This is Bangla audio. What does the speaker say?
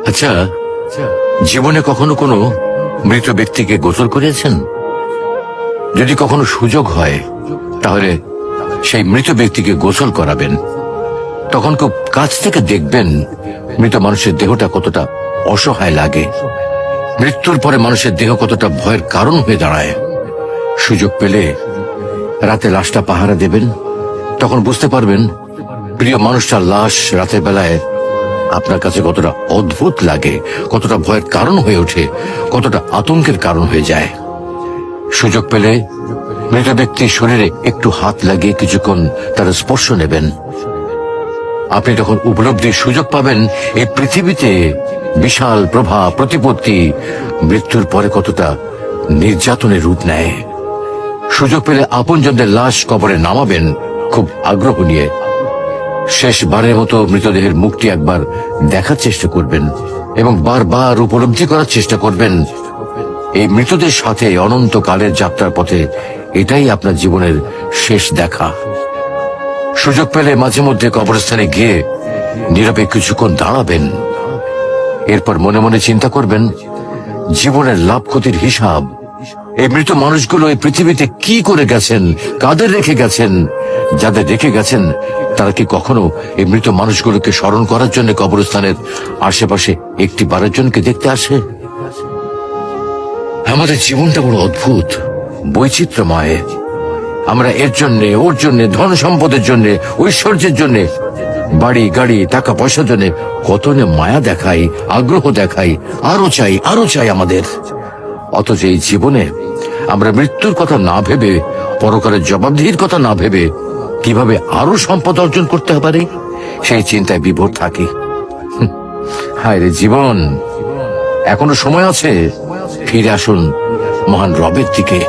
আচ্ছা, জীবনে কখনো কোনো মৃত ব্যক্তিকে গোসল করিয়েছেন? যদি কখনো সুযোগ হয় তাহলে সেই মৃত ব্যক্তিকে গোসল করাবেন। তখন খুব কাছ থেকে দেখবেন মৃত মানুষের দেহটা কতটা অসহায় লাগে, মৃত্যুর পরে মানুষের দেহ কতটা ভয়ের কারণ হয়ে দাঁড়ায়। সুযোগ পেলে রাতে লাশটা পাহারা দেবেন, তখন বুঝতে পারবেন প্রিয় মানুষটার লাশ রাতের বেলায় আপনার কাছে কতটা অদ্ভুত লাগে, কতটা ভয়ের কারণ হয়ে ওঠে, কতটা আতঙ্কের কারণ হয়ে যায়। সুযোগ পেলে মৃত ব্যক্তির শরীরে একটু হাত লাগিয়ে কিছুক্ষণ তার স্পর্শ নেবেন। আপনি তখন উপলব্ধির সুযোগ পাবেন এই পৃথিবীতে বিশাল প্রভাব প্রতিপত্তি মৃত্যুর পরে কতটা নির্যাতনের রূপ নেয়। সুযোগ পেলে আপনজনদের লাশ কবরে নামাবেন খুব আগ্রহ নিয়ে। শেষবারের মতো মৃতদেহের মুখটি একবার দেখার চেষ্টা করবেন এবং বারবার উপলব্ধি করার চেষ্টা করবেন এই মৃতদের সাথে অনন্তকালের যাত্রার পথে এটাই আপনার জীবনের শেষ দেখা। সুযোগ পেলে মাঝে মধ্যে কবরস্থানে গিয়ে নীরবে কিছুক্ষণ দাঁড়াবেন। এরপর মনে মনে চিন্তা করবেন জীবনের লাভ ক্ষতির হিসাব। এই মৃত মানুষগুলো এই পৃথিবীতে কি করে গেছেন, কাদের রেখে গেছেন। যাদের রেখে গেছেন তারা কি কখনো এই মৃত মানুষগুলোকে স্মরণ করার জন্য কবরস্থানের আশেপাশে একটি বারের জনকে দেখতে আসে? আমাদের জীবনটা বড় অদ্ভুত, বৈচিত্র্যময়। আমরা এর জন্য ওর জন্য, ধন সম্পদের জন্য, ঐশ্বর্যের জন্য, বাড়ি গাড়ি টাকা পয়সার জন্য কত মায়া দেখাই, আগ্রহ দেখাই, আরো চাই আরো চাই আমাদের। অথচ এই জীবনে আমরা মৃত্যুর কথা না ভেবে, পরকালের জবাবদিহির কথা না ভেবে কিভাবে আরো সম্পদ অর্জন করতে পারি সেই চিন্তায় বিভোর থাকি। হায় রে জীবন, এখনো সময় আছে, ফিরে আসুন মহান রবের দিকে।